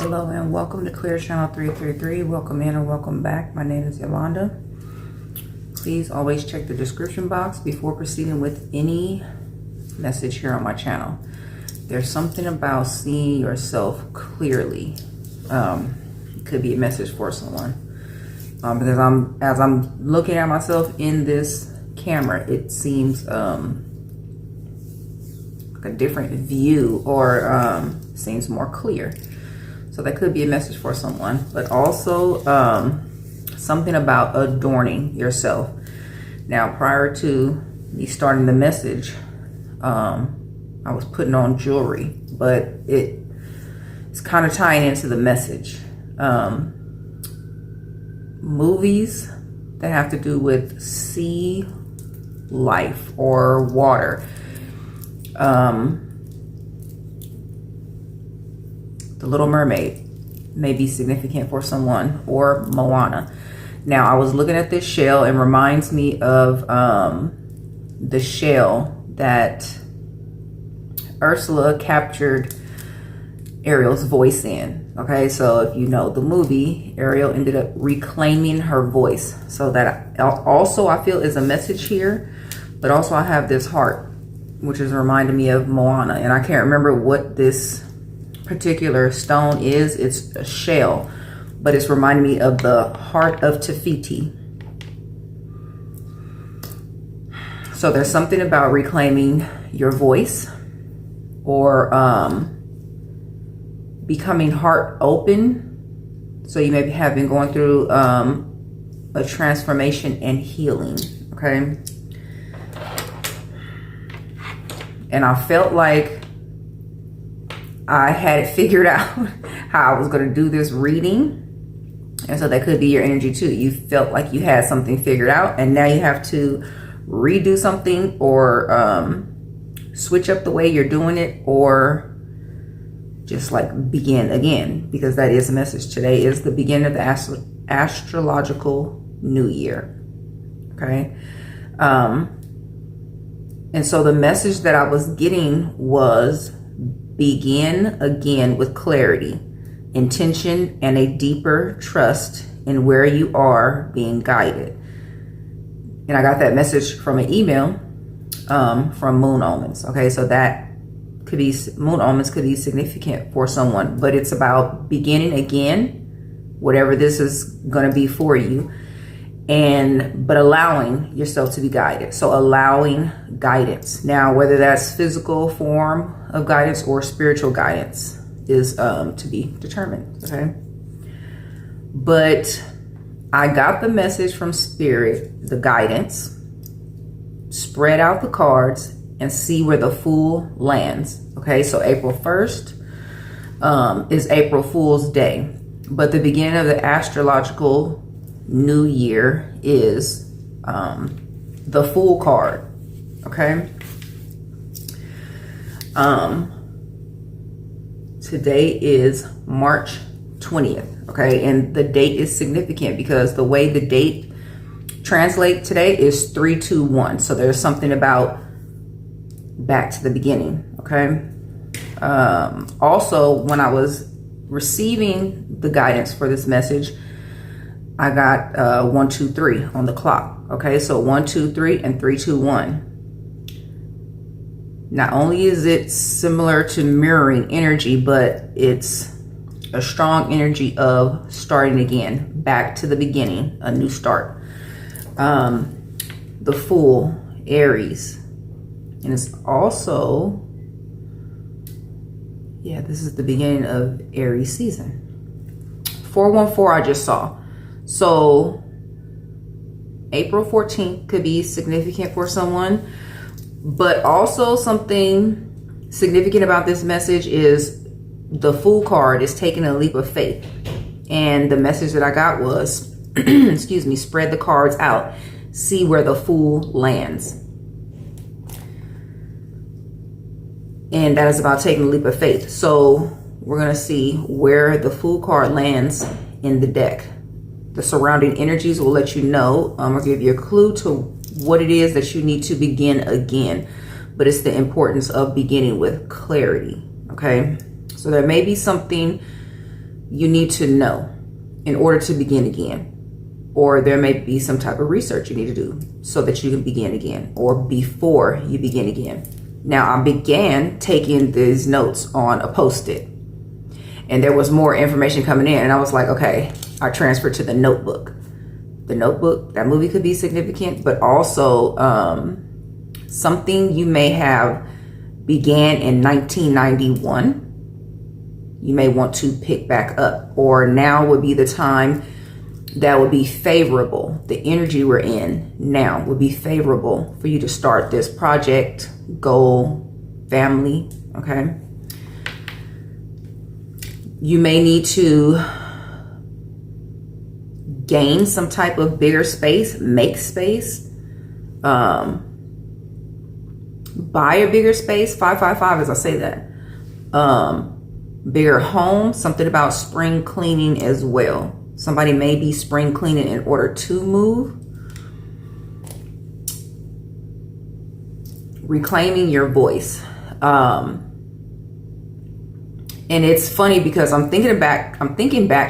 Hello and welcome to Clear Channel 333. Welcome in or welcome back. My name is Yolanda. Please always check the description box before proceeding with any message here on my channel. There's something about seeing yourself clearly. It could be a message for someone. Because as I'm looking at myself in this camera, it seems like a different view, or seems more clear. So that could be a message for someone, but also something about adorning yourself. Now, prior to me starting the message, I was putting on jewelry, but it's kind of tying into the message. Movies that have to do with sea life or water. The Little Mermaid may be significant for someone, or Moana. Now, I was looking at this shell and reminds me of the shell that Ursula captured Ariel's voice in. Okay, so if you know the movie, Ariel ended up reclaiming her voice. So that also I feel is a message here, but also I have this heart, which is reminding me of Moana, and I can't remember what this particular stone is. It's a shell, but it's reminding me of the heart of Tafiti. So there's something about reclaiming your voice, or becoming heart open. So you may have been going through a transformation and healing. Okay, and I felt like I had it figured out how I was going to do this reading. And so that could be your energy too. You felt like you had something figured out, and now you have to redo something, or switch up the way you're doing it, or just like begin again, because that is a message. Today is the beginning of the astrological new year. Okay. And so the message that I was getting was, begin again with clarity, intention, and a deeper trust in where you are being guided. And I got that message from an email from Moon Omens. Okay, so that could be, Moon Omens could be significant for someone, but it's about beginning again, whatever this is going to be for you, but allowing yourself to be guided. So allowing guidance. Now, whether that's physical form of guidance or spiritual guidance is to be determined. Okay, but I got the message from Spirit, the guidance. Spread out the cards and see where the Fool lands. Okay, so April 1st is April Fool's Day, but the beginning of the astrological new year is the Fool card. Okay, today is March 20th. Okay, and the date is significant because the way the date translate today is 321. So there's something about back to the beginning. Okay, also, when I was receiving the guidance for this message, I got 1, 2, 3 on the clock. Okay, so 1, 2, 3 and 3, 2, 1. Not only is it similar to mirroring energy, but it's a strong energy of starting again, back to the beginning, a new start. The Fool, Aries, and it's also, yeah, this is the beginning of Aries season. 414 I just saw. So April 14th could be significant for someone, but also something significant about this message is the Fool card is taking a leap of faith. And the message that I got was, excuse me, spread the cards out, see where the Fool lands. And that is about taking a leap of faith. So we're going to see where the Fool card lands in the deck. The surrounding energies will let you know, or give you a clue to what it is that you need to begin again. But it's the importance of beginning with clarity. Okay, so there may be something you need to know in order to begin again. Or there may be some type of research you need to do so that you can begin again, or before you begin again. Now, I began taking these notes on a Post-it, and there was more information coming in, and I was like, okay, I transferred to the notebook. The notebook, that movie could be significant, but also something you may have began in 1991. You may want to pick back up, or now would be the time that would be favorable. The energy we're in now would be favorable for you to start this project, goal, family, okay? You may need to gain some type of bigger space, make space, buy a bigger space, 555 as I say that. Bigger home, something about spring cleaning as well. Somebody may be spring cleaning in order to move. Reclaiming your voice. And it's funny because I'm thinking back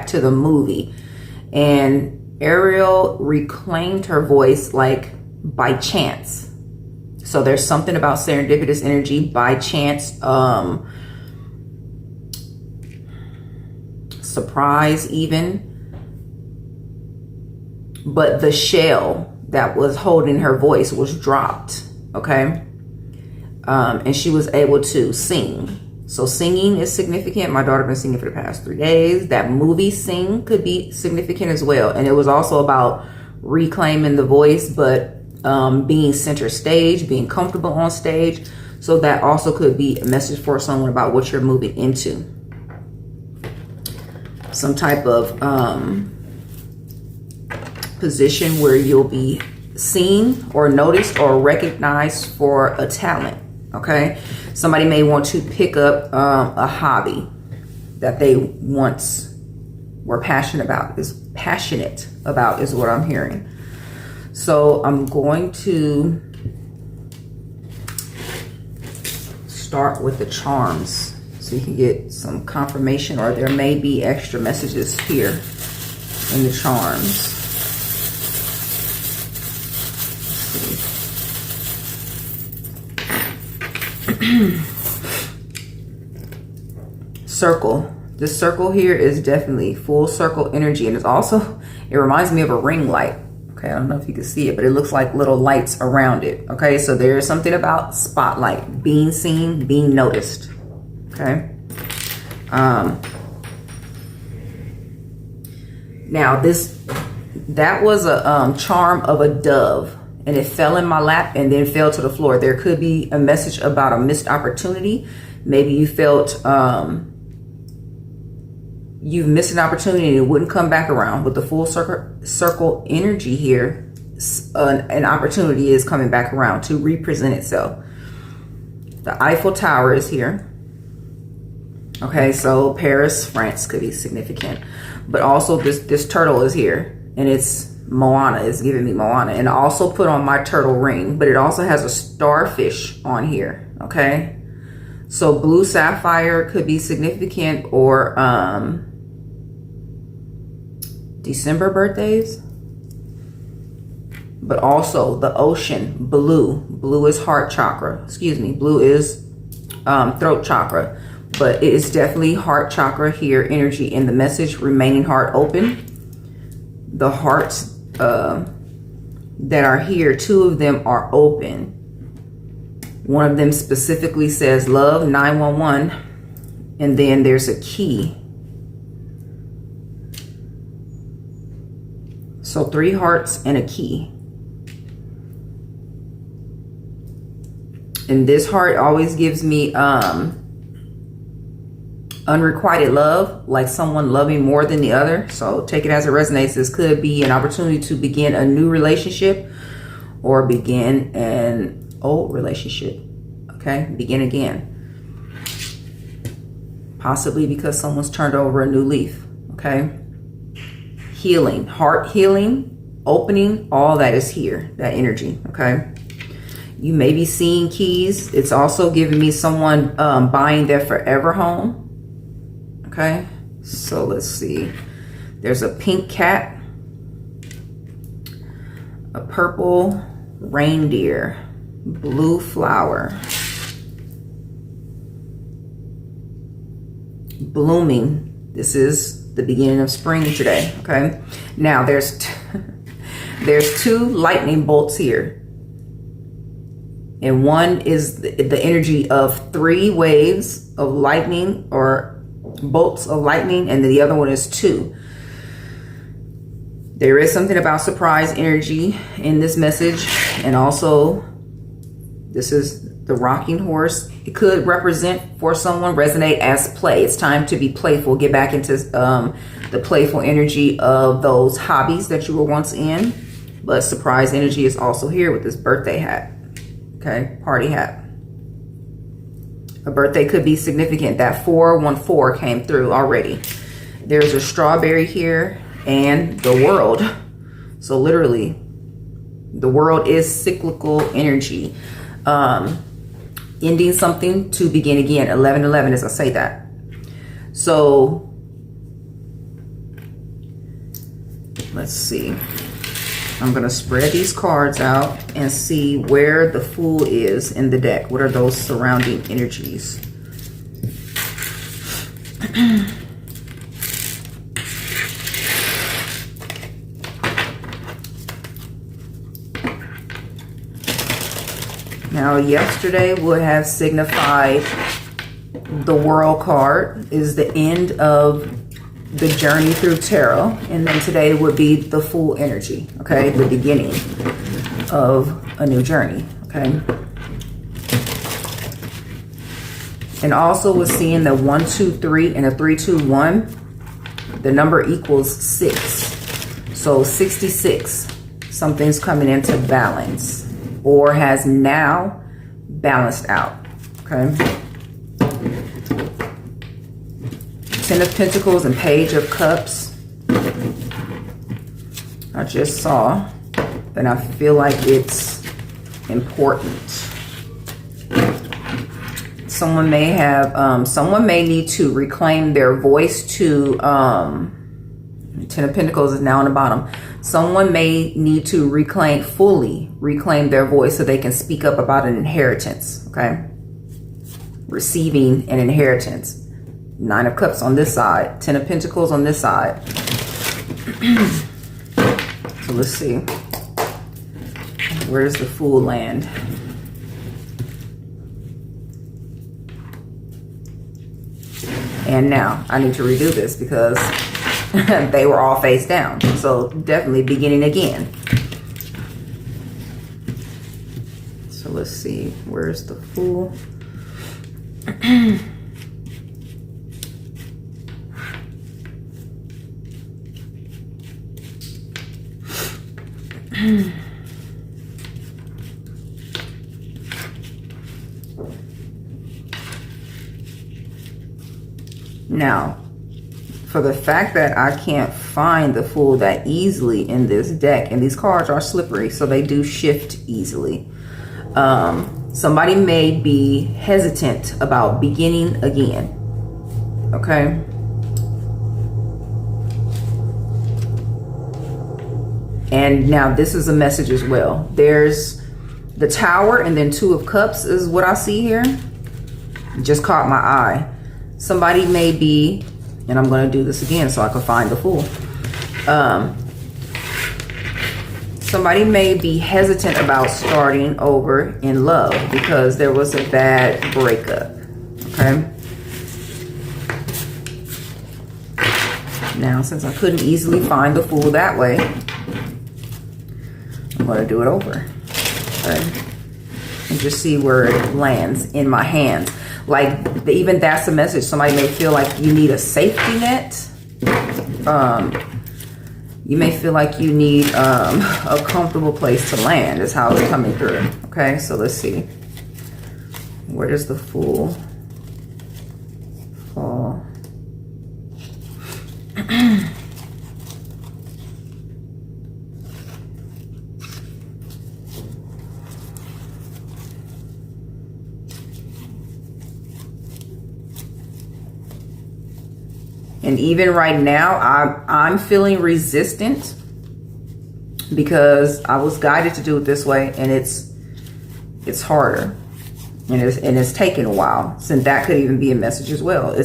to the movie, and Ariel reclaimed her voice like by chance. So there's something about serendipitous energy, by chance, surprise even. But the shell that was holding her voice was dropped, okay? And she was able to sing. So singing is significant. My daughter been singing for the past 3 days. That movie Sing could be significant as well. And it was also about reclaiming the voice, but being center stage, being comfortable on stage. So that also could be a message for someone about what you're moving into. Some type of position where you'll be seen or noticed or recognized for a talent, okay? Somebody may want to pick up a hobby that they once were passionate about is what I'm hearing. So I'm going to start with the charms so you can get some confirmation, or there may be extra messages here in the charms. Circle. This circle here is definitely full circle energy, and it reminds me of a ring light. Okay, I don't know if you can see it, but it looks like little lights around it. Okay, so there is something about spotlight, being seen, being noticed. Okay. Now that was a charm of a dove, and it fell in my lap and then fell to the floor. There could be a message about a missed opportunity. Maybe you felt you've missed an opportunity and it wouldn't come back around. With the full circle energy here, an opportunity is coming back around to represent itself. The Eiffel Tower is here. Okay, so Paris, France could be significant. But also this turtle is here, and it's Moana, is giving me Moana. And I also put on my turtle ring, but it also has a starfish on here, okay? So blue sapphire could be significant, or December birthdays. But also the ocean, blue. Blue is heart chakra. Excuse me, blue is throat chakra. But it is definitely heart chakra here, energy in the message, remaining heart open. The hearts that are here, 2 of them are open. One of them specifically says love, 911, and then there's a key. So 3 hearts and a key. And this heart always gives me unrequited love, like someone loving more than the other. So take it as it resonates. This could be an opportunity to begin a new relationship or begin an old relationship. Okay, begin again. Possibly because someone's turned over a new leaf. Okay, healing, heart healing, opening, all that is here, that energy. Okay, you may be seeing keys. It's also giving me someone buying their forever home. Okay, So let's see. There's a pink cat, a purple reindeer, blue flower, blooming. This is the beginning of spring today, okay? Now there's two lightning bolts here. And one is the energy of 3 waves of lightning or bolts of lightning, and the other one is 2. There is something about surprise energy in this message, and also this is the rocking horse. It could represent for someone, resonate as play. It's time to be playful, get back into the playful energy of those hobbies that you were once in. But surprise energy is also here with this birthday hat. Okay, party hat. A birthday could be significant. That 414 came through already. There's a strawberry here and the world. So literally, the world is cyclical energy. Ending something to begin again. 1111 as I say that. So let's see. I'm going to spread these cards out and see where the Fool is in the deck. What are those surrounding energies? Now, yesterday would have signified the World card is the end of the journey through tarot, and then today would be the Fool energy, okay, the beginning of a new journey, okay. And also was seeing the 1 2 3 and a 3 2 1. The number equals 6, so 66. Something's coming into balance or has now balanced out, okay. 10 of Pentacles and Page of Cups. I just saw, and I feel like it's important. Someone may have, someone may need to reclaim their voice to, 10 of Pentacles is now on the bottom. Someone may need to fully reclaim their voice so they can speak up about an inheritance, okay? Receiving an inheritance. 9 of Cups on this side, 10 of Pentacles on this side. So let's see. Where's the Fool land? And now I need to redo this because they were all face down. So definitely beginning again. So let's see. Where's the Fool? Now, for the fact that I can't find the Fool that easily in this deck, and these cards are slippery, so they do shift easily. Somebody may be hesitant about beginning again, okay? And now this is a message as well. There's the Tower and then 2 of Cups is what I see here. Just caught my eye. Somebody may be, and I'm going to do this again so I can find the Fool. Somebody may be hesitant about starting over in love because there was a bad breakup, okay? Now, since I couldn't easily find the Fool that way, I'm going to do it over, okay? And just see where it lands in my hands. Like, even that's a message. Somebody may feel like you need a safety net. You may feel like you need a comfortable place to land is how it's coming through. Okay, so let's see. Where does the Fool fall? And even right now, I'm feeling resistant because I was guided to do it this way, and it's harder, and it's taken a while. So that could even be a message as well.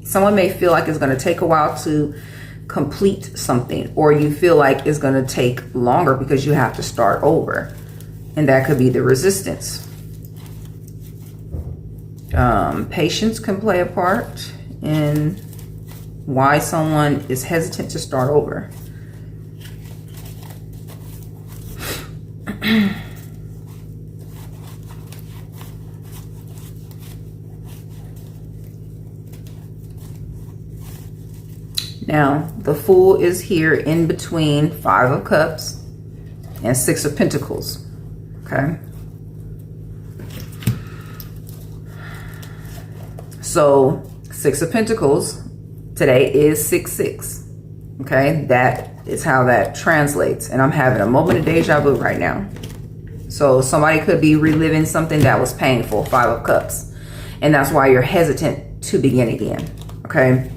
Someone may feel like it's going to take a while to complete something, or you feel like it's going to take longer because you have to start over, and that could be the resistance. Patience can play a part in why someone is hesitant to start over. Now, the Fool is here in between 5 of Cups and 6 of Pentacles. Okay. So 6 of Pentacles today is 6-6. Okay, that is how that translates. And I'm having a moment of deja vu right now. So somebody could be reliving something that was painful, 5 of Cups. And that's why you're hesitant to begin again. Okay.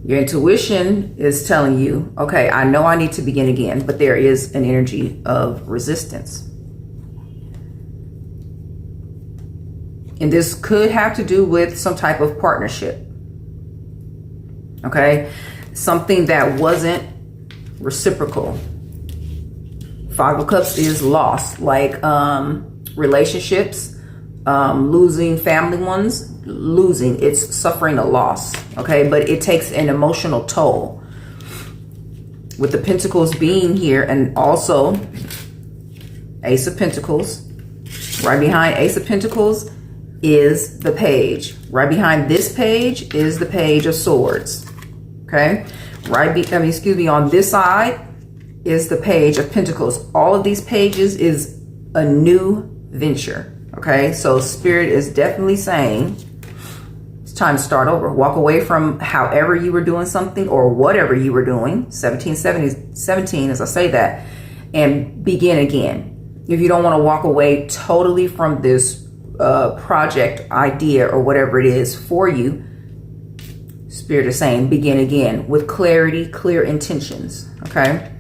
Your intuition is telling you, okay, I know I need to begin again, but there is an energy of resistance. And this could have to do with some type of partnership. Okay. Something that wasn't reciprocal. 5 of Cups is loss, like relationships, losing family ones, it's suffering a loss. Okay. But it takes an emotional toll. With the Pentacles being here, and also Ace of Pentacles. Right behind Ace of Pentacles is the Page. Right behind this page is the Page of Swords. Okay. On this side is the Page of Pentacles. All of these pages is a new venture. Okay. So Spirit is definitely saying it's time to start over. Walk away from however you were doing something or whatever you were doing. 17 as I say that, and begin again. If you don't want to walk away totally from this project, idea, or whatever it is for you, Spirit is saying begin again with clarity, clear intentions. Okay.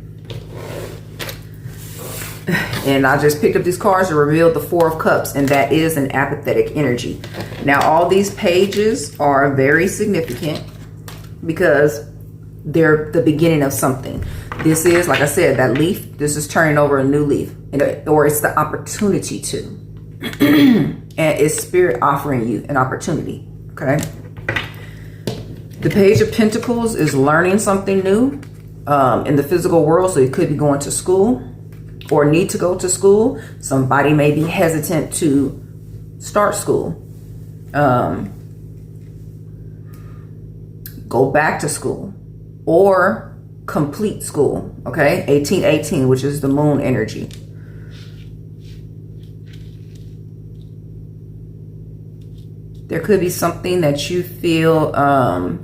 And I just picked up these cards to reveal the 4 of Cups, and that is an apathetic energy. Now, all these pages are very significant because they're the beginning of something. This is, like I said, that leaf. This is turning over a new leaf, or it's the opportunity to. And it's Spirit offering you an opportunity. Okay. The Page of Pentacles is learning something new in the physical world. So you could be going to school or need to go to school. Somebody may be hesitant to start school. Go back to school or complete school. Okay. 1818, which is the Moon energy. There could be something that you feel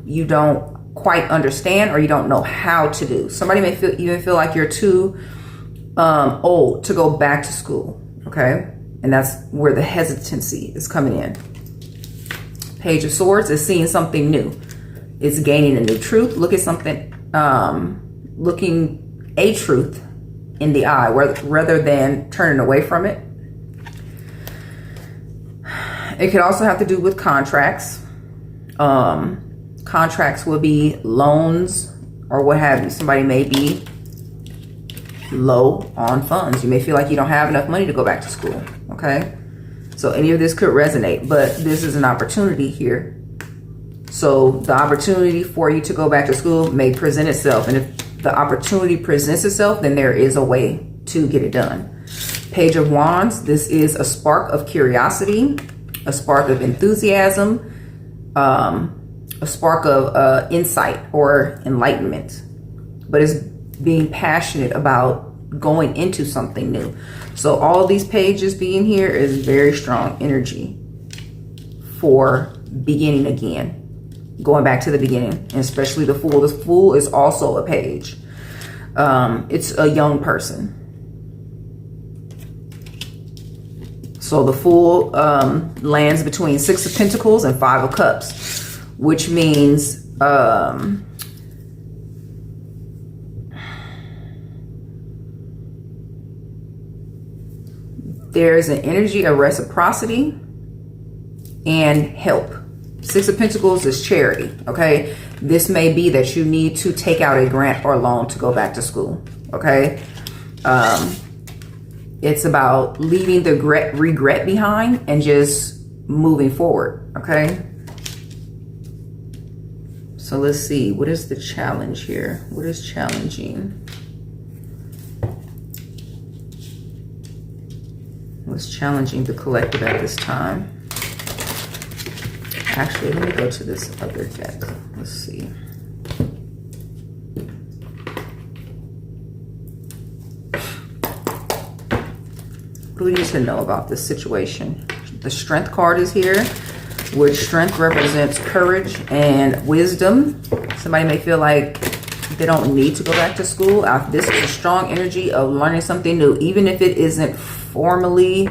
you don't quite understand, or you don't know how to do. Somebody may even feel like you're too old to go back to school. Okay. And that's where the hesitancy is coming in. Page of Swords is seeing something new. It's gaining a new truth. Look at something, looking a truth in the eye rather than turning away from it. It could also have to do with contracts. Contracts will be loans or what have you. Somebody may be low on funds. You may feel like you don't have enough money to go back to school. Okay. So any of this could resonate, but this is an opportunity here. So the opportunity for you to go back to school may present itself. And if the opportunity presents itself, then there is a way to get it done. Page of Wands. This is a spark of curiosity, a spark of enthusiasm, a spark of insight or enlightenment, but it's being passionate about going into something new. So all these pages being here is very strong energy for beginning again, going back to the beginning, and especially the Fool. The Fool is also a page. It's a young person. So the Fool lands between 6 of Pentacles and 5 of Cups, which means There's an energy of reciprocity and help. Six of Pentacles is charity, okay? This may be that you need to take out a grant or loan to go back to school, okay? It's about leaving the regret behind and just moving forward, okay? So let's see, what is the challenge here? What is challenging? What's challenging the collective at this time? Actually, let me go to this other deck. Let's see. What do we need to know about this situation? The Strength card is here, which strength represents courage and wisdom. Somebody may feel like they don't need to go back to school. This is a strong energy of learning something new, even if it isn't formally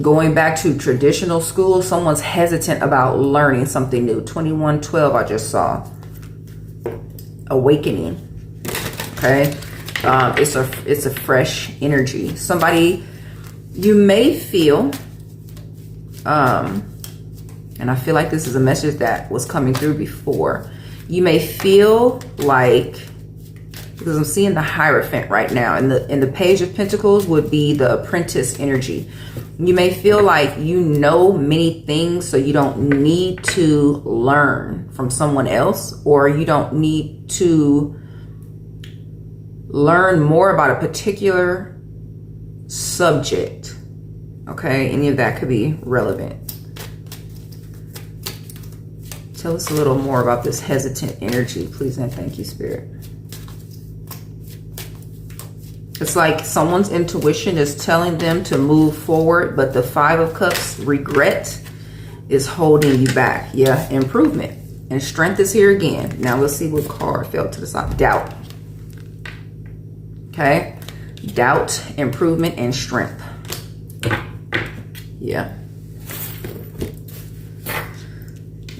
going back to traditional school. Someone's hesitant about learning something new. 2112 I just saw. Awakening. Okay. It's a fresh energy. Somebody, you may feel, and I feel like this is a message that was coming through before. You may feel like, because I'm seeing the Hierophant right now, and the Page of Pentacles would be the apprentice energy. You may feel like you know many things, so you don't need to learn from someone else, or you don't need to learn more about a particular subject. Okay, any of that could be relevant. Tell us a little more about this hesitant energy, please and thank you, Spirit. It's like someone's intuition is telling them to move forward, but the Five of Cups, regret, is holding you back. Yeah, improvement. And Strength is here again. Now let's see what card fell to the side. Doubt. Okay. Doubt, improvement, and Strength. Yeah.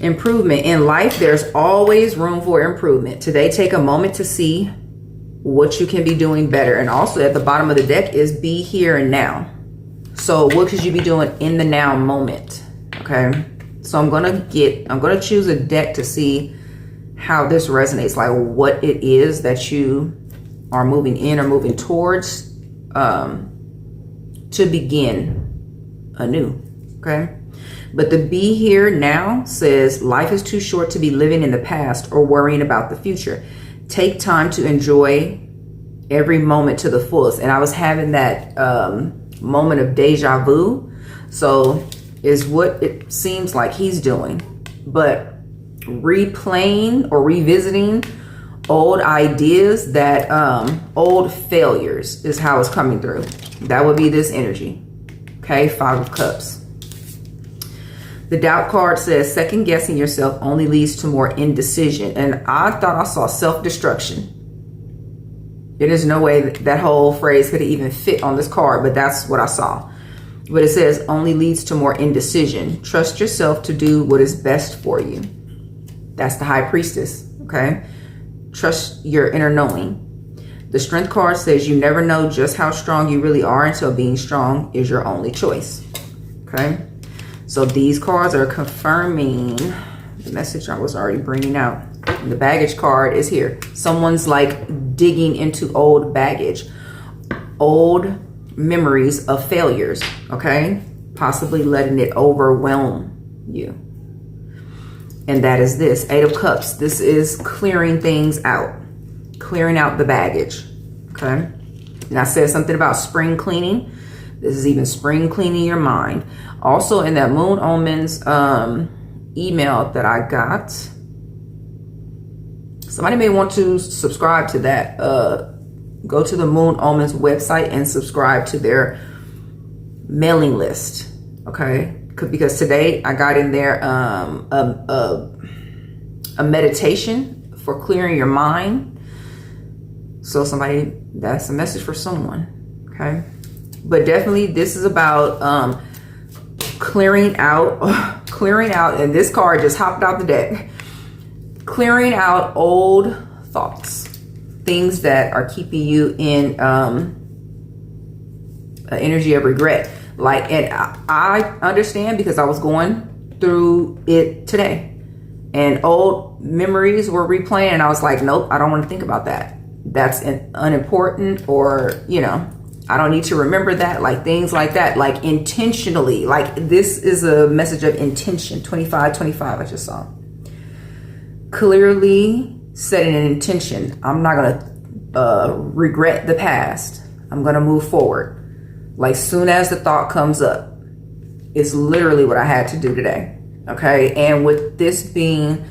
Improvement. In life, there's always room for improvement. Today, take a moment to see what you can be doing better. And also at the bottom of the deck is be here and now. So what could you be doing in the now moment? Okay. So I'm going to choose a deck to see how this resonates, like what it is that you are moving in or moving towards, to begin anew. Okay. But the be here now says life is too short to be living in the past or worrying about the future. Take time to enjoy every moment to the fullest. And I was having that moment of deja vu. So is what it seems like he's doing. But replaying or revisiting old ideas, that old failures is how it's coming through. That would be this energy. Okay, Five of Cups. The Doubt card says second guessing yourself only leads to more indecision. And I thought I saw self-destruction. There's no way that whole phrase could even fit on this card, but that's what I saw. But it says only leads to more indecision. Trust yourself to do what is best for you. That's the High Priestess, okay? Trust your inner knowing. The Strength card says you never know just how strong you really are until being strong is your only choice, okay? So these cards are confirming the message I was already bringing out. And the Baggage card is here. Someone's like digging into old baggage, old memories of failures, okay? Possibly letting it overwhelm you. And that is this, Eight of Cups. This is clearing things out, clearing out the baggage, okay? And I said something about spring cleaning. This is even spring cleaning your mind. Also in that Moon Omens email that I got, somebody may want to subscribe to that. Go to the Moon Omens website and subscribe to their mailing list, okay? Because today I got in there a meditation for clearing your mind. So somebody, that's a message for someone, okay? But definitely this is about clearing out, and this card just hopped out the deck. clearing out old thoughts, things that are keeping you in energy of regret. Like, and I understand because I was going through it today, and old memories were replaying, and I was like, nope, I don't want to think about that. That's unimportant, or, you know, I don't need to remember that, like things like that, like intentionally. Like, this is a message of intention. 25 I just saw. Clearly setting an intention. I'm not going to regret the past. I'm going to move forward. Like, soon as the thought comes up, is literally what I had to do today. Okay. And with this being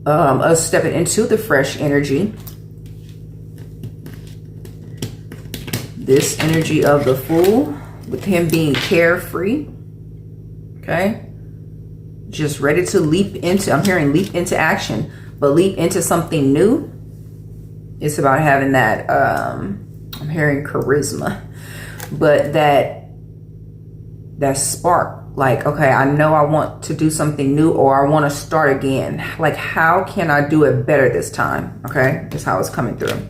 us stepping into the fresh energy, this energy of the Fool, with him being carefree, okay, just ready to leap into, I'm hearing leap into action, but leap into something new. It's about having that, I'm hearing charisma, but that spark, like, okay, I know I want to do something new, or I want to start again. Like, how can I do it better this time? Okay, that's how it's coming through.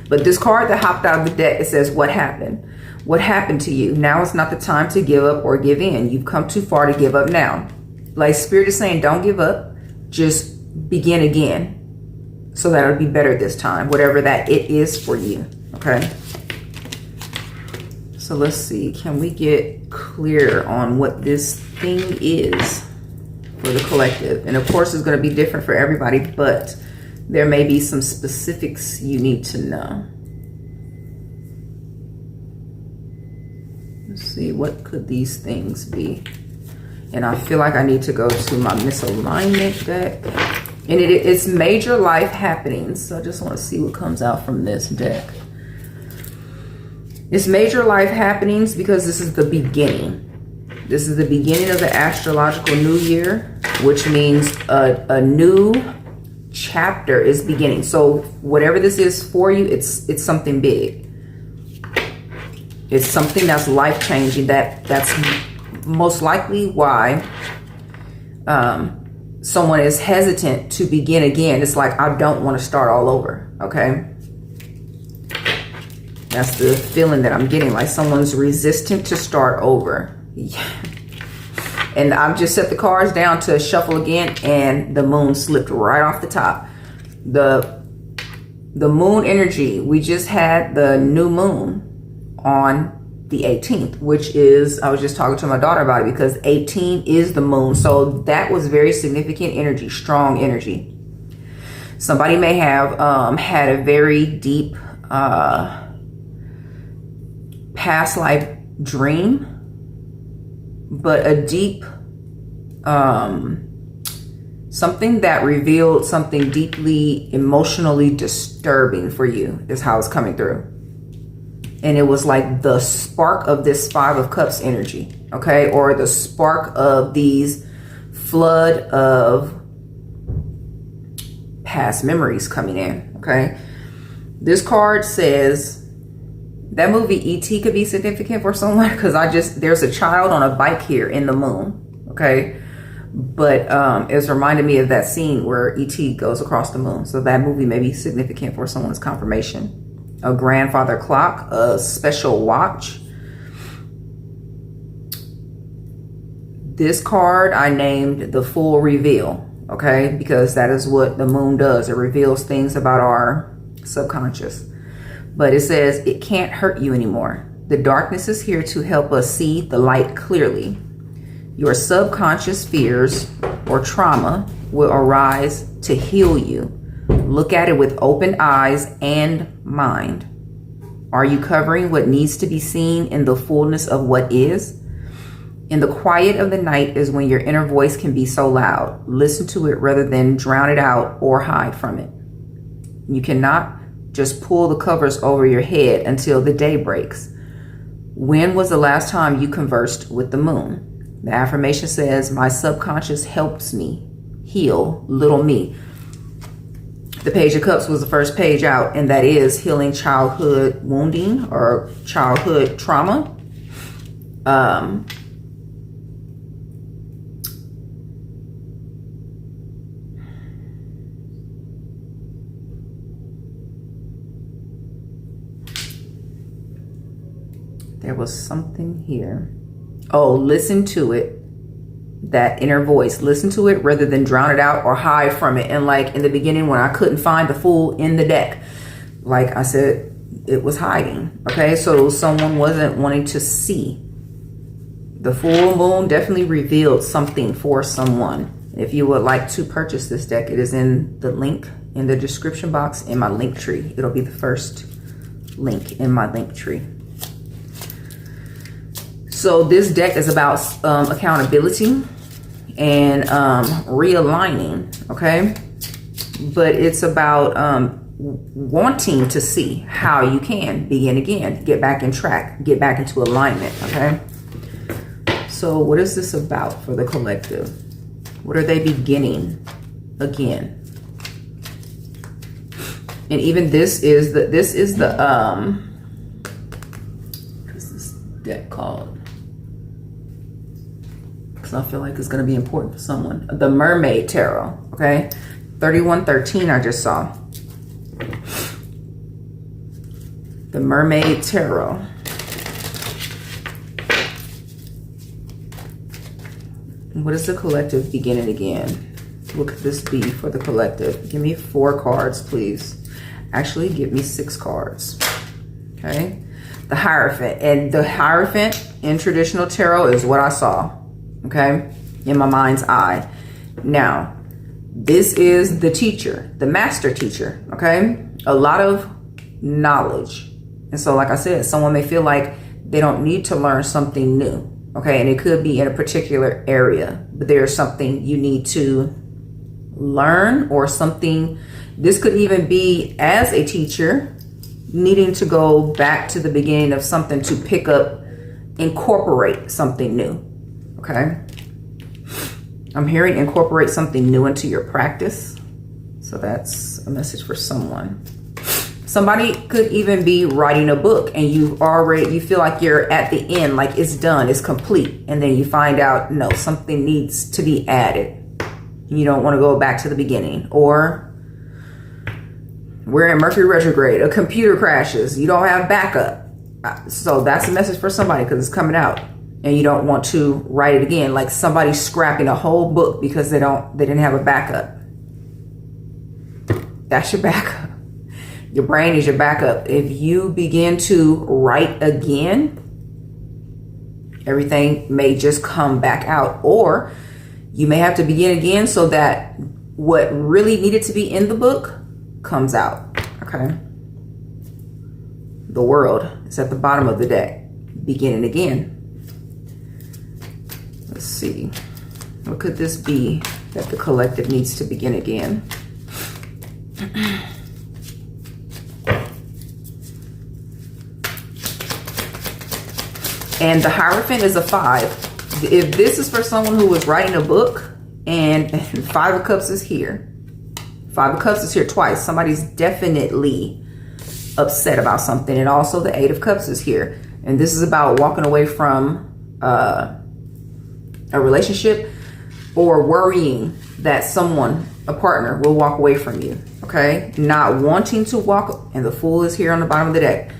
But this card that hopped out of the deck, it says, what happened? What happened to you? Now is not the time to give up or give in. You've come too far to give up now. Like, Spirit is saying, don't give up. Just begin again, so that it'll be better this time, whatever that it is for you. Okay. So let's see. Can we get clear on what this thing is for the collective? And of course, it's going to be different for everybody, but there may be some specifics you need to know. Let's see, what could these things be? And I feel like I need to go to my misalignment deck. And it's major life happenings. So I just want to see what comes out from this deck. It's major life happenings because this is the beginning. This is the beginning of the astrological new year, which means a new chapter is beginning. So whatever this is for you, it's something big. It's something that's life-changing. That's most likely why someone is hesitant to begin again. It's like, I don't want to start all over. Okay, that's the feeling that I'm getting, like someone's resistant to start over. Yeah. And I've just set the cards down to shuffle again, and the moon slipped right off the top. The moon energy, we just had the new moon on the 18th, which is, I was just talking to my daughter about it, because 18 is the moon. So that was very significant energy, strong energy. Somebody may have had a very deep past life dream, but a deep something that revealed something deeply emotionally disturbing for you is how it's coming through. And it was like the spark of this Five of Cups energy, okay, or the spark of these flood of past memories coming in. Okay, this card says that movie E.T. could be significant for someone, because there's a child on a bike here in the moon. Okay, but it's reminded me of that scene where E.T. goes across the moon. So that movie may be significant for someone's confirmation. A grandfather clock, a special watch. This card I named the Full Reveal, okay, because that is what the moon does. It reveals things about our subconscious. But it says it can't hurt you anymore. The darkness is here to help us see the light clearly. Your subconscious fears or trauma will arise to heal you. Look at it with open eyes and mind. Are you covering what needs to be seen in the fullness of what is? In the quiet of the night is when your inner voice can be so loud. Listen to it rather than drown it out or hide from it. You cannot just pull the covers over your head until the day breaks. When was the last time you conversed with the moon? The affirmation says, my subconscious helps me heal little me. The Page of Cups was the first page out, and that is healing childhood wounding or childhood trauma. There was something here. Oh, listen to it. That inner voice. Listen to it rather than drown it out or hide from it. And like in the beginning when I couldn't find the Fool in the deck, like I said, it was hiding. Okay, so someone wasn't wanting to see. The full moon definitely revealed something for someone. If you would like to purchase this deck, it is in the link in the description box in my link tree. It'll be the first link in my link tree. So this deck is about accountability and realigning, okay? But it's about wanting to see how you can begin again, get back in track, get back into alignment, okay? So what is this about for the collective? What are they beginning again? And even this is the what's this deck called? Because I feel like it's going to be important for someone. The Mermaid Tarot, okay? 3113 I just saw. The Mermaid Tarot. What is the collective beginning again? What could this be for the collective? Give me 4 cards, please. Actually, give me 6 cards. Okay? The Hierophant. And the Hierophant in traditional tarot is what I saw. Okay? In my mind's eye. Now, this is the teacher, the master teacher. Okay? A lot of knowledge. And so, like I said, someone may feel like they don't need to learn something new. Okay, and it could be in a particular area, but there's something you need to learn or something. This could even be as a teacher needing to go back to the beginning of something to pick up, incorporate something new. Okay, I'm hearing incorporate something new into your practice. So that's a message for someone. Somebody could even be writing a book and you feel like you're at the end, like it's done, it's complete. And then you find out, no, something needs to be added. You don't want to go back to the beginning. Or we're in Mercury retrograde, a computer crashes, you don't have backup. So that's a message for somebody because it's coming out and you don't want to write it again. Like somebody's scrapping a whole book because they didn't have a backup. That's your backup. Your brain is your backup. If you begin to write again, everything may just come back out. Or you may have to begin again so that what really needed to be in the book comes out. Okay. The World is at the bottom of the deck. Beginning again. Let's see. What could this be that the collective needs to begin again? And the Hierophant is a 5. If this is for someone who was writing a book and 5 of Cups is here. 5 of Cups is here twice. Somebody's definitely upset about something. And also the 8 of Cups is here. And this is about walking away from a relationship or worrying that someone, a partner, will walk away from you. Okay? Not wanting to walk. And the Fool is here on the bottom of the deck.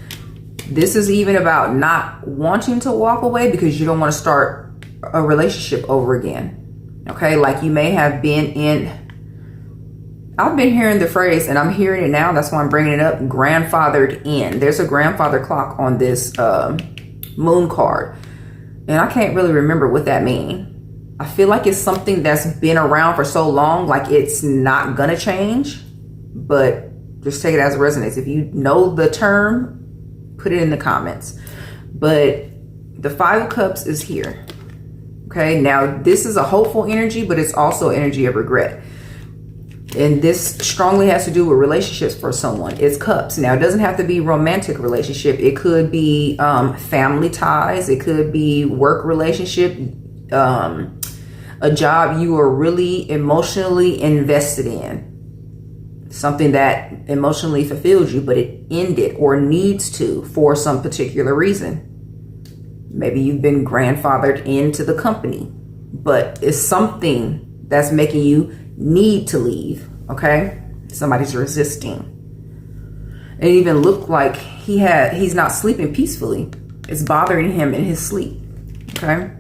This is even about not wanting to walk away because you don't want to start a relationship over again. Okay, like you may have been in, I've been hearing the phrase and I'm hearing it now. That's why I'm bringing it up. Grandfathered in. There's a grandfather clock on this moon card. And I can't really remember what that means. I feel like it's something that's been around for so long, like it's not going to change. But just take it as it resonates. If you know the term, put it in the comments. But the 5 of Cups is here. Okay, now this is a hopeful energy, but it's also energy of regret. And this strongly has to do with relationships for someone. It's Cups. Now, it doesn't have to be romantic relationship. It could be family ties. It could be work relationship. A job you are really emotionally invested in. Something that emotionally fulfills you, but it ended or needs to for some particular reason. Maybe you've been grandfathered into the company, but it's something that's making you need to leave. Okay, somebody's resisting. It even looked like he's not sleeping peacefully. It's bothering him in his sleep. Okay.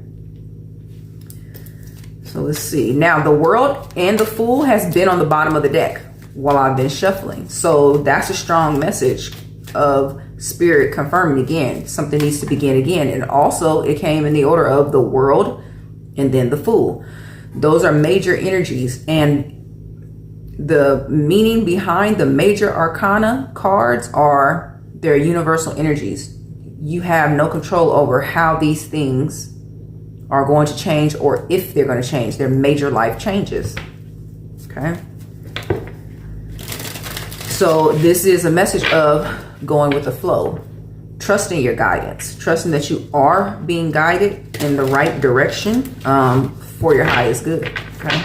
So let's see. Now, the World and the Fool has been on the bottom of the deck while I've been shuffling. So that's a strong message of Spirit confirming again. Something needs to begin again. And also it came in the order of the World and then the Fool. Those are major energies. And the meaning behind the major arcana cards are they're universal energies. You have no control over how these things are going to change or if they're going to change. They're major life changes. Okay. So this is a message of going with the flow, trusting your guidance, trusting that you are being guided in the right direction for your highest good. Okay.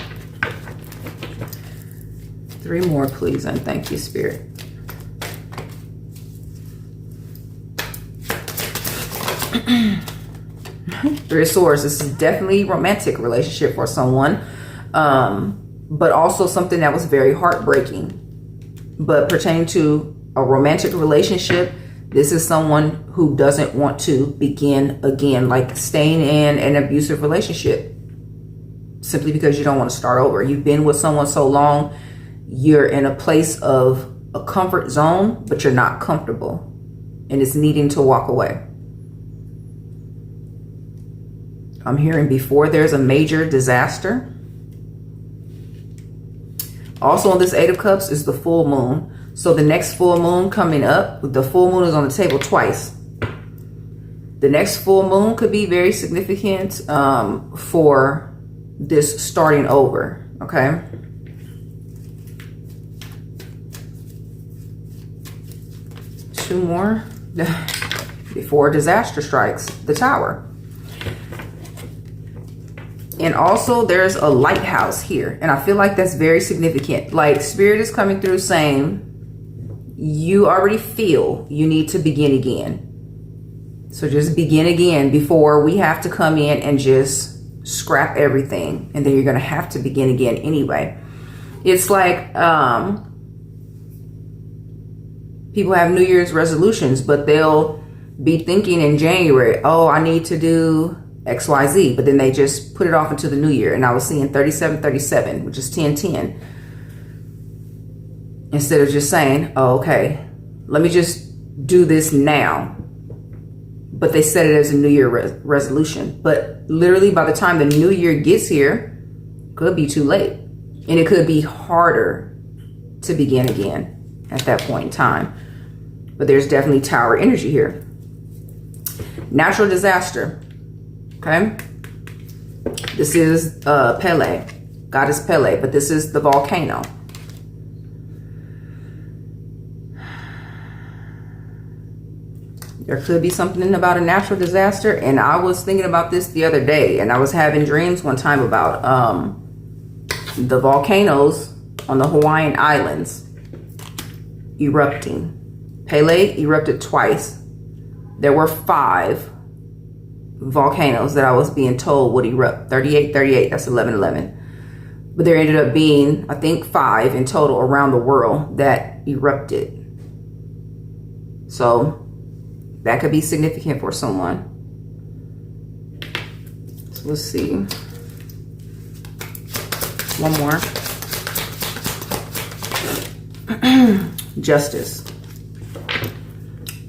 3 more, please, and thank you, Spirit. Three of Swords. This is definitely a romantic relationship for someone, but also something that was very heartbreaking. But pertaining to a romantic relationship, this is someone who doesn't want to begin again, like staying in an abusive relationship simply because you don't want to start over. You've been with someone so long, you're in a place of a comfort zone, but you're not comfortable, and it's needing to walk away. I'm hearing before there's a major disaster. Also on this 8 of Cups is the full moon. So the next full moon coming up, the full moon is on the table twice. The next full moon could be very significant for this starting over, okay? Two more before disaster strikes, the Tower. And also there's a lighthouse here. And I feel like that's very significant. Like Spirit is coming through saying, you already feel you need to begin again. So just begin again before we have to come in and just scrap everything. And then you're going to have to begin again anyway. It's like people have New Year's resolutions, but they'll be thinking in January, oh, I need to do XYZ, but then they just put it off into the new year. And I was seeing 3737, which is 1010. Instead of just saying, oh, okay, let me just do this now. But they set it as a New Year resolution. But literally by the time the new year gets here, could be too late. And it could be harder to begin again at that point in time. But there's definitely Tower energy here. Natural disaster. Okay. This is Pele, goddess Pele, but this is the volcano. There could be something about a natural disaster. And I was thinking about this the other day, and I was having dreams one time about the volcanoes on the Hawaiian Islands erupting. Pele erupted twice. There were 5 volcanoes that I was being told would erupt. 3838, that's 1111. But there ended up being, I think, 5 in total around the world that erupted. So that could be significant for someone. So let's see. One more. Justice.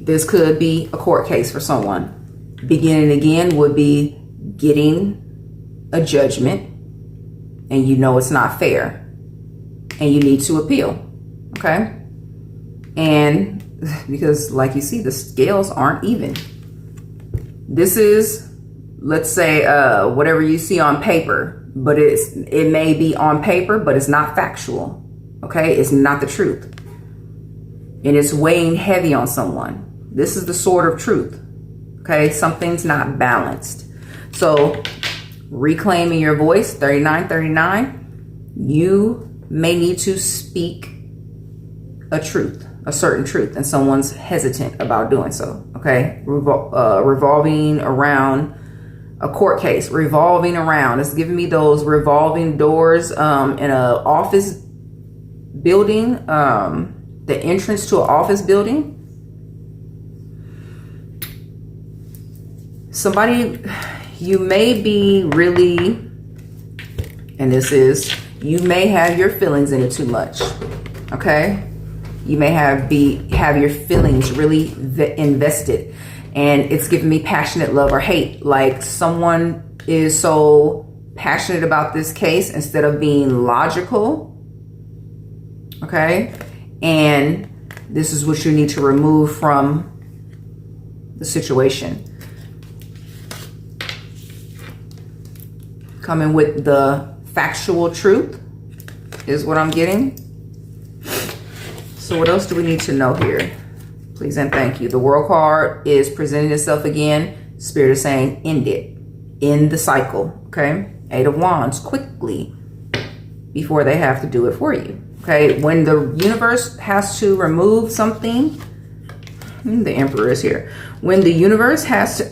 This could be a court case for someone. Beginning again would be getting a judgment and you know it's not fair and you need to appeal. Okay. And because like you see, the scales aren't even. This is, let's say, whatever you see on paper, but it may be on paper, but it's not factual. Okay. It's not the truth. And it's weighing heavy on someone. This is the sword of truth. Okay, something's not balanced. So reclaiming your voice, 3939, you may need to speak a truth, a certain truth, and someone's hesitant about doing so. Okay, revolving around a court case, revolving around. It's giving me those revolving doors in an office building, the entrance to an office building. somebody, you may be really, and this is, you may have your feelings in it too much. Okay? You may have your feelings really invested, and it's giving me passionate love or hate. Like someone is so passionate about this case instead of being logical. Okay? And this is what you need to remove from the situation. Coming with the factual truth is what I'm getting. So what else do we need to know here? Please and thank you. The World card is presenting itself again. Spirit is saying end it. End the cycle. Okay? 8 of Wands, quickly, before they have to do it for you. Okay? When the universe has to remove something, the Emperor is here. When the universe has to,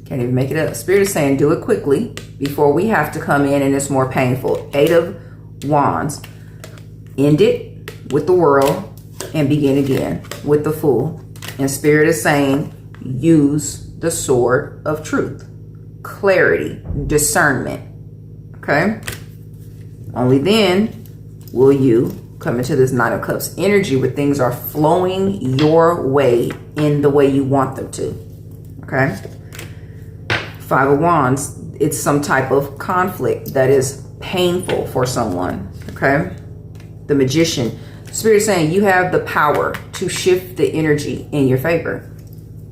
can't even make it up. Spirit is saying do it quickly before we have to come in and it's more painful. 8 of Wands. End it with the World and begin again with the Fool. And Spirit is saying use the sword of truth. Clarity, discernment. Okay? Only then will you come into this 9 of Cups energy where things are flowing your way in the way you want them to. Okay? 5 of Wands, it's some type of conflict that is painful for someone. Okay? The Magician, Spirit is saying you have the power to shift the energy in your favor.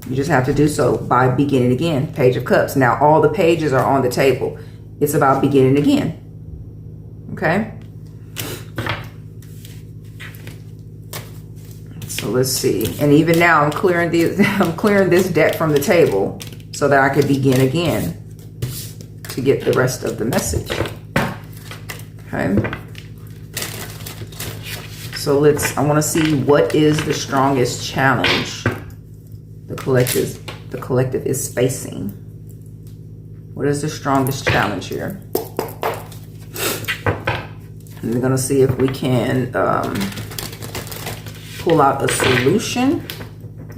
You just have to do so by beginning again. Page of Cups. Now all the pages are on the table. It's about beginning again. Okay? So let's see. And even now I'm clearing this deck from the table so that I could begin again to get the rest of the message. Okay? So I want to see what is the strongest challenge the collective is facing. What is the strongest challenge here? And we're going to see if we can pull out a solution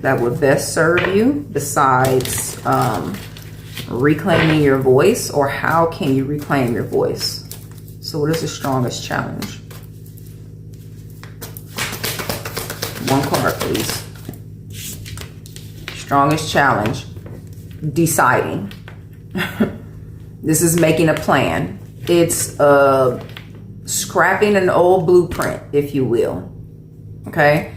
that would best serve you besides reclaiming your voice, or how can you reclaim your voice? So what is the strongest challenge? One card, please. Strongest challenge. Deciding. This is making a plan. It's scrapping an old blueprint, if you will. Okay?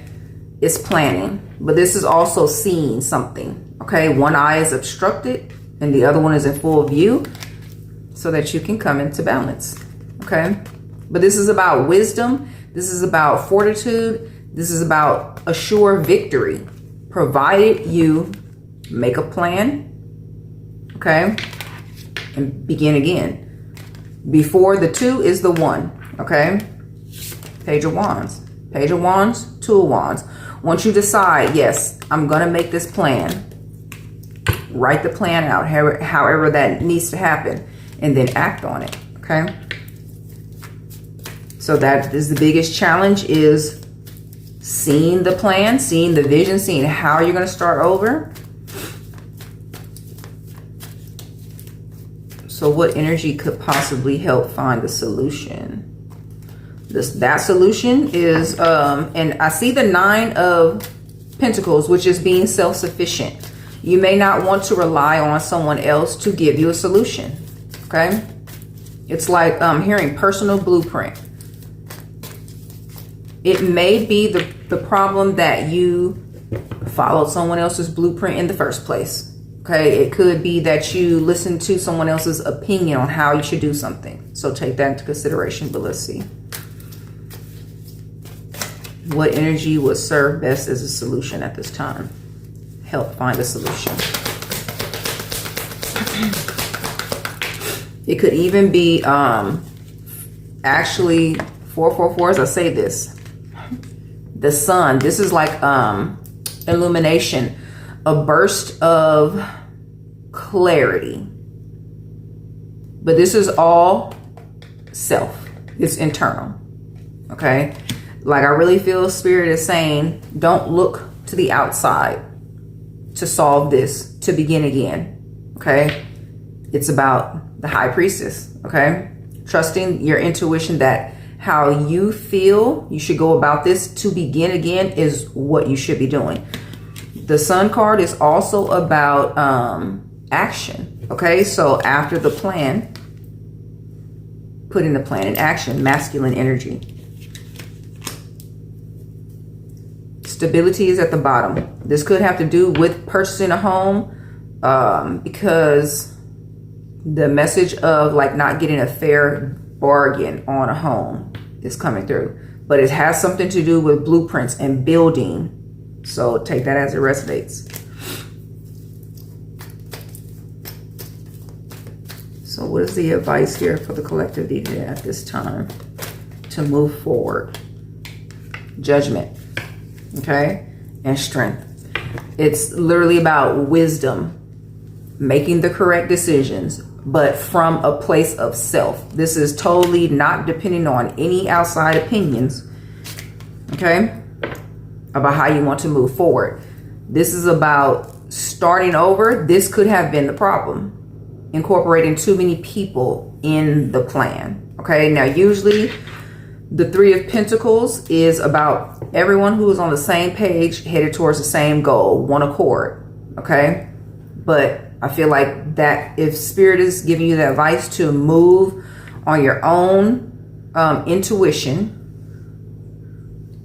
It's planning. But this is also seeing something. Okay? One eye is obstructed and the other one is in full view so that you can come into balance. Okay? But this is about wisdom. This is about fortitude. This is about a sure victory, provided you make a plan, okay, and begin again. Before the 2 is the 1, okay? Page of Wands. Page of Wands, 2 of Wands. Once you decide, yes, I'm going to make this plan, write the plan out, however that needs to happen, and then act on it, okay? So that is the biggest challenge, is seeing the plan, seeing the vision, seeing how you're going to start over. So what energy could possibly help find the solution? That solution is, and I see the 9 of Pentacles, which is being self-sufficient. You may not want to rely on someone else to give you a solution. Okay? It's like hearing personal blueprint. It may be the problem that you followed someone else's blueprint in the first place. Okay, it could be that you listened to someone else's opinion on how you should do something. So take that into consideration, but let's see. What energy would serve best as a solution at this time? Help find a solution. It could even be actually 444 as I say this. The sun, this is like illumination, a burst of clarity. But this is all self. It's internal. Okay? Like I really feel Spirit is saying, don't look to the outside. to solve this, to begin again. Okay. It's about the high priestess. Okay. Trusting your intuition that how you feel you should go about this to begin again is what you should be doing. The Sun card is also about action. Okay. So after the plan, putting the plan in action, masculine energy. Stability is at the bottom. This could have to do with purchasing a home because the message of like not getting a fair bargain on a home is coming through. But it has something to do with blueprints and building. So take that as it resonates. So what is the advice here for the collective at this time to move forward? Judgment. Okay, and strength. It's literally about wisdom, making the correct decisions, but from a place of self. This is totally not depending on any outside opinions, okay, about how you want to move forward. This is about starting over. This could have been the problem, incorporating too many people in the plan. Okay, now usually the Three of Pentacles is about everyone who is on the same page, headed towards the same goal, one accord, okay? But I feel like that if Spirit is giving you the advice to move on your own intuition,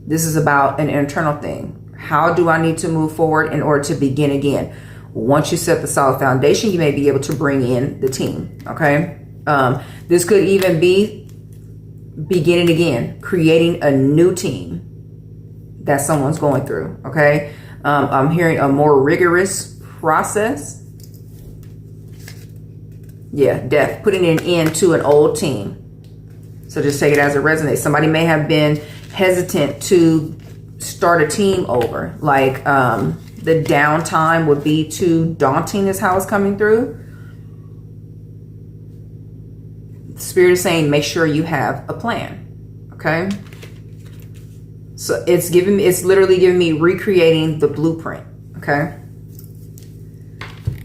this is about an internal thing. How do I need to move forward in order to begin again? Once you set the solid foundation, you may be able to bring in the team, okay? This could even be beginning again, creating a new team that someone's going through, okay? I'm hearing a more rigorous process. Yeah, death, putting an end to an old team. So just take it as it resonates. Somebody may have been hesitant to start a team over. Like the downtime would be too daunting is how it's coming through. Spirit is saying, make sure you have a plan. Okay. So it's literally giving me recreating the blueprint. Okay.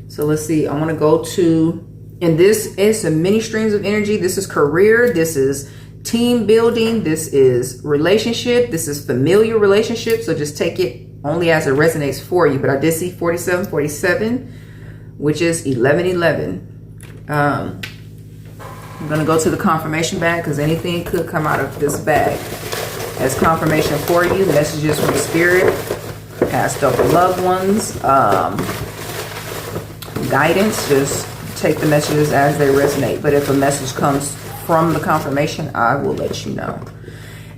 So let's see. I want to go to, and this is a many streams of energy. This is career. This is team building. This is relationship. This is familiar relationship. So just take it only as it resonates for you. But I did see 4747, which is 1111. I'm going to go to the confirmation bag because anything could come out of this bag as confirmation for you. Messages from Spirit, passed over loved ones, guidance. Just take the messages as they resonate. But if a message comes from the confirmation, I will let you know.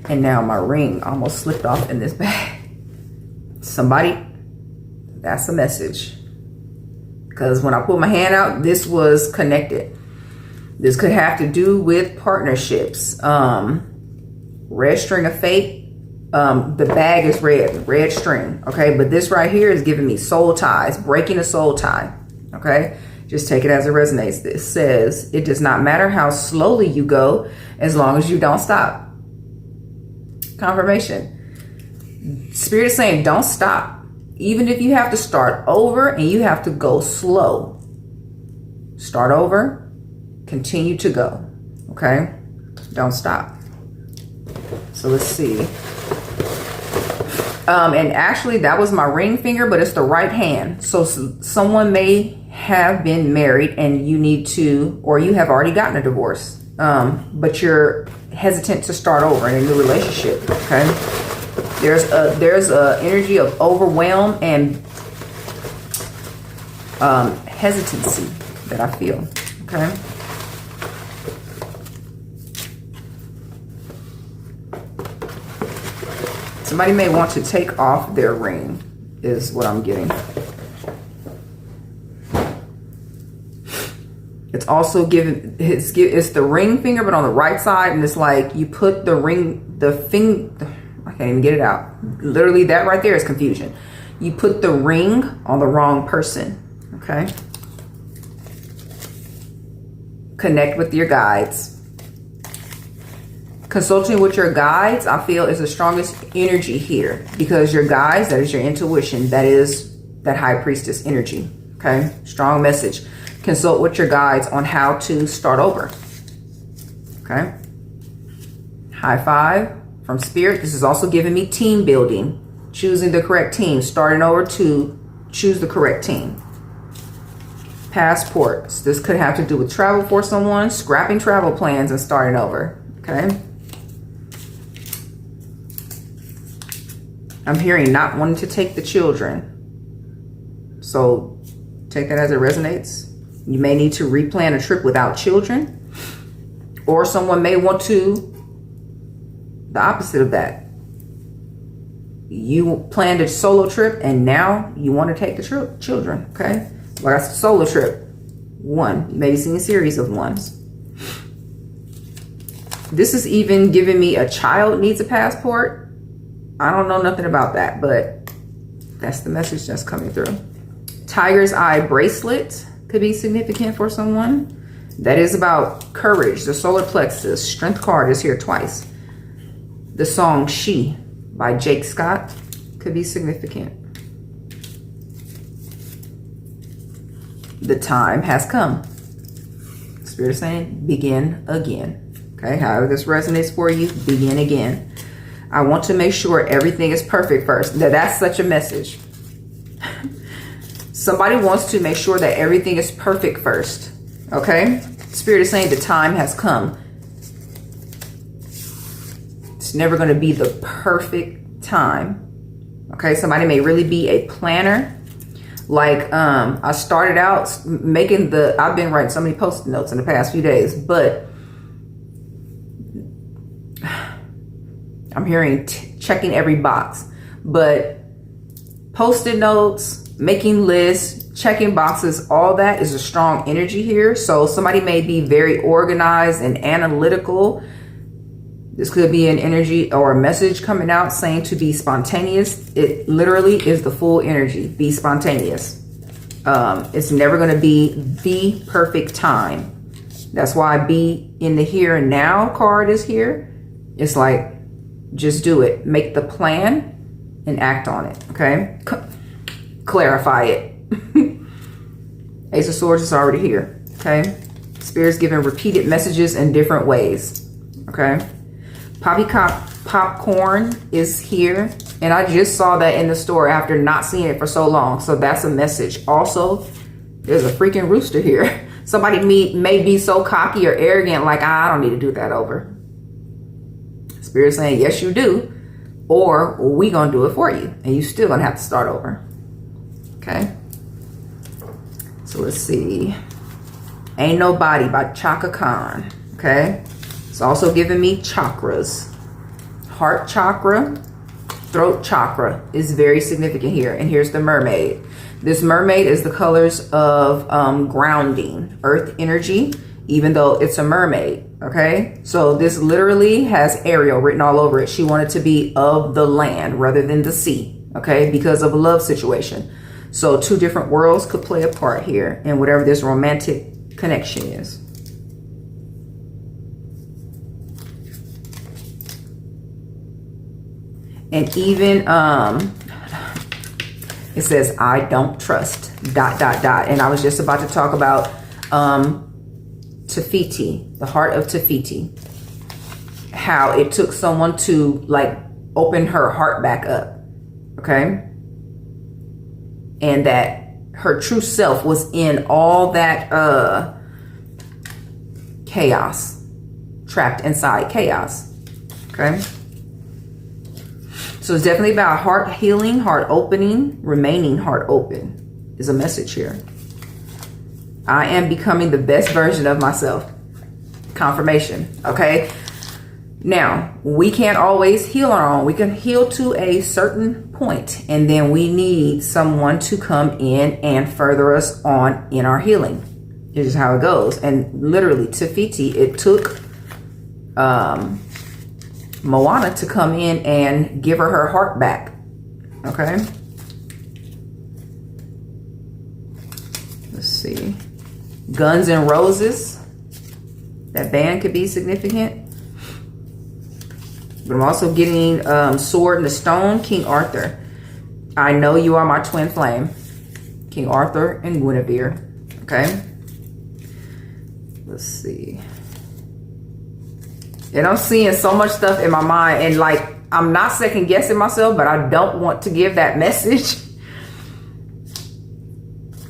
And now my ring almost slipped off in this bag. Somebody, that's a message. Because when I pulled my hand out, this was connected. This could have to do with partnerships. Red string of fate. The bag is red string. Okay, but this right here is giving me soul ties, breaking a soul tie. Okay, just take it as it resonates. This says it does not matter how slowly you go as long as you don't stop. Confirmation. Spirit is saying don't stop. Even if you have to start over and you have to go slow. Start over. Continue to go. Okay? Don't stop. So let's see. And actually that was my ring finger, but it's the right hand. So someone may have been married and you need to, or you have already gotten a divorce. But you're hesitant to start over in a new relationship. Okay? There's a energy of overwhelm and hesitancy that I feel. Okay? Somebody may want to take off their ring, is what I'm getting. It's also given, it's the ring finger, but on the right side, and it's like you put the ring, I can't even get it out. Literally, that right there is confusion. You put the ring on the wrong person, okay? Connect with your guides. Consulting with your guides, I feel, is the strongest energy here because your guides, that is your intuition, that is that high priestess energy. Okay, strong message. Consult with your guides on how to start over. Okay, high five from spirit. This is also giving me team building, choosing the correct team, starting over to choose the correct team. Passports. This could have to do with travel for someone, scrapping travel plans and starting over. Okay. I'm hearing not wanting to take the children. So take that as it resonates. You may need to replan a trip without children, or someone may want to, the opposite of that. You planned a solo trip and now you want to take the children. Okay. Well, that's a solo trip. One. You may be seeing a series of ones. This is even giving me a child needs a passport. I don't know nothing about that, but that's the message that's coming through. Tiger's eye bracelet could be significant for someone. That is about courage. The solar plexus strength card is here twice. The song She by Jake Scott could be significant. The time has come. Spirit is saying begin again. Okay, however this resonates for you, begin again. I want to make sure everything is perfect first. That's such a message. Somebody wants to make sure that everything is perfect first. Okay? Spirit is saying the time has come. It's never going to be the perfect time. Okay? Somebody may really be a planner. Like, I started out making I've been writing so many post-it notes in the past few days, but I'm hearing checking every box. But post-it notes, making lists, checking boxes, all that is a strong energy here. So somebody may be very organized and analytical. This could be an energy or a message coming out saying to be spontaneous. It literally is the full energy. Be spontaneous. It's never going to be the perfect time. That's why be in the here and now card is here. It's like, just do it. Make the plan and act on it. Okay. Clarify it. Ace of Swords is already here. Okay. Spirit's giving repeated messages in different ways. Okay. Popcorn is here. And I just saw that in the store after not seeing it for so long. So that's a message. Also, there's a freaking rooster here. Somebody may be so cocky or arrogant, like, I don't need to do that over. Spirit saying, yes, you do. Or we going to do it for you. And you still going to have to start over. Okay. So let's see. Ain't Nobody by Chaka Khan. Okay. It's also giving me chakras. Heart chakra, throat chakra is very significant here. And here's the mermaid. This mermaid is the colors of grounding, earth energy, even though it's a mermaid. Okay, so this literally has Ariel written all over it. She wanted to be of the land rather than the sea. Okay, because of a love situation. So two different worlds could play a part here in whatever this romantic connection is. And even it says, I don't trust, ... And I was just about to talk about Tafiti, the heart of Tafiti. How it took someone to like open her heart back up. Okay. And that her true self was in all that chaos, trapped inside chaos. Okay. So it's definitely about heart healing, heart opening, remaining heart open is a message here. I am becoming the best version of myself. Confirmation. Okay. Now, we can't always heal on our own. We can heal to a certain point, and then we need someone to come in and further us on in our healing. This is how it goes. And literally, Tafiti, it took Moana to come in and give her heart back. Okay. Let's see. Guns N' Roses. That band could be significant. But I'm also getting Sword in the Stone, King Arthur. I know you are my twin flame. King Arthur and Guinevere. Okay. Let's see. And I'm seeing so much stuff in my mind, and like, I'm not second guessing myself, but I don't want to give that message.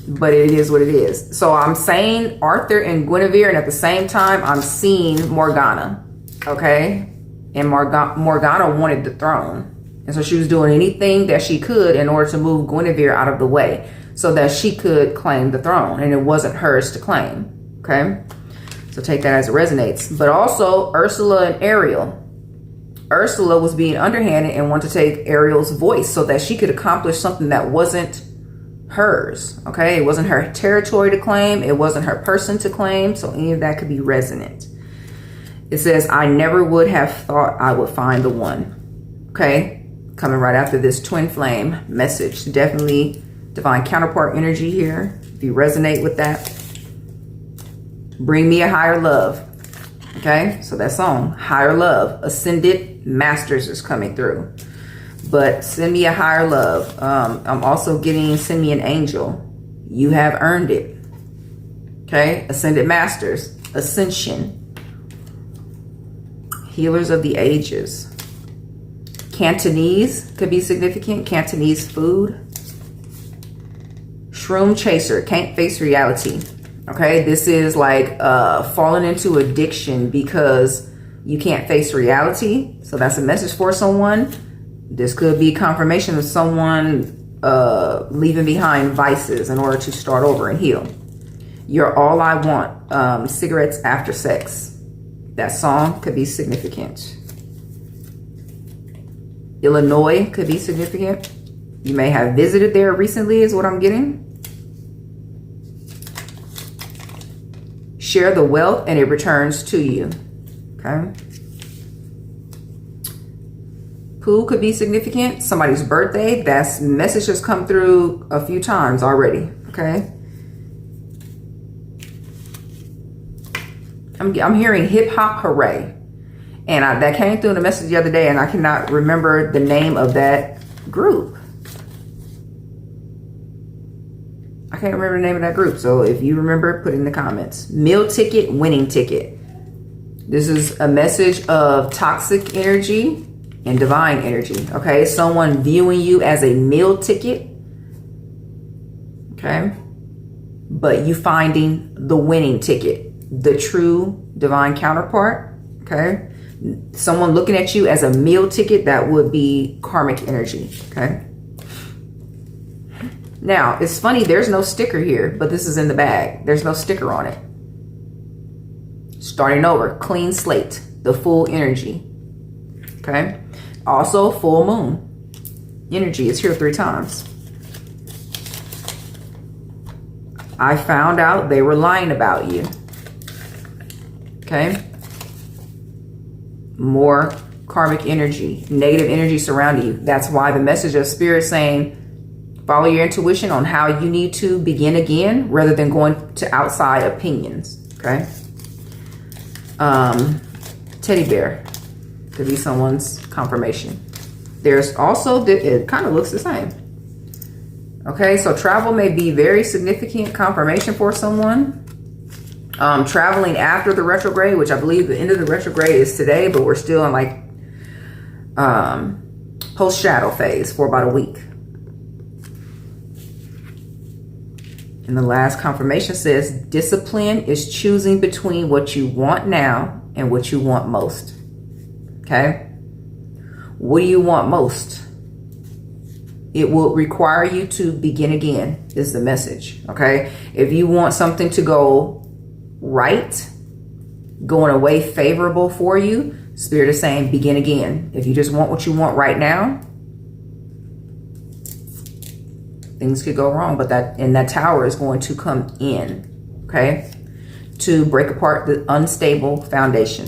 But it is what it is. So I'm saying Arthur and Guinevere, and at the same time, I'm seeing Morgana. Okay? And Morgana wanted the throne. And so she was doing anything that she could in order to move Guinevere out of the way so that she could claim the throne. And it wasn't hers to claim. Okay? So take that as it resonates. But also Ursula and Ariel. Ursula was being underhanded and wanted to take Ariel's voice so that she could accomplish something that wasn't hers. Okay? It wasn't her territory to claim. It wasn't her person to claim. So any of that could be resonant. It says, I never would have thought I would find the one. Okay? Coming right after this twin flame message. Definitely divine counterpart energy here. If you resonate with that. Bring me a higher love. Okay? So that song, Higher Love. Ascended Masters is coming through. But send me a higher love. I'm also getting send me an angel. You have earned it. Okay? Ascended Masters. Ascension. Healers of the ages. Cantonese could be significant. Cantonese food. Shroom chaser. Can't face reality. Okay? This is like falling into addiction because you can't face reality. So that's a message for someone. This could be confirmation of someone leaving behind vices in order to start over and heal. You're all I want. Cigarettes after sex. That song could be significant. Illinois could be significant. You may have visited there recently is what I'm getting. Share the wealth and it returns to you. Okay. Who could be significant? Somebody's birthday. That's message has come through a few times already. Okay. I'm hearing hip hop hooray. And that came through in the message the other day, and I cannot remember the name of that group. I can't remember the name of that group. So if you remember, put it in the comments. Meal ticket, winning ticket. This is a message of toxic energy and divine energy. Okay. Someone viewing you as a meal ticket. Okay. But you finding the winning ticket. The true divine counterpart. Okay. Someone looking at you as a meal ticket, that would be karmic energy. Okay. Now, it's funny, there's no sticker here, but this is in the bag. There's no sticker on it. Starting over, clean slate, the full energy. Okay. Also, full moon energy is here 3 times. I found out they were lying about you. Okay. More karmic energy, negative energy surrounding you. That's why the message of spirit saying, follow your intuition on how you need to begin again rather than going to outside opinions. Okay. Teddy bear could be someone's confirmation. There's also, it kind of looks the same. Okay. So travel may be very significant confirmation for someone. Traveling after the retrograde, which I believe the end of the retrograde is today, but we're still in like post shadow phase for about a week. And the last confirmation says discipline is choosing between what you want now and what you want most. Okay. What do you want most? It will require you to begin again is the message. Okay. If you want something to go right, going away favorable for you, spirit is saying begin again. If you just want what you want right now, things could go wrong, but that tower is going to come in, okay, to break apart the unstable foundation,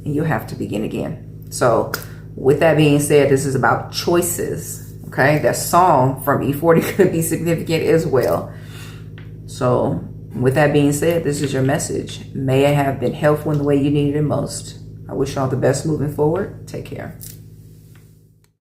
and you have to begin again. So with that being said, this is about choices. Okay, that song from E40 could be significant as well. So with that being said, this is your message. May it have been helpful in the way you needed it most. I wish y'all the best moving forward. Take care.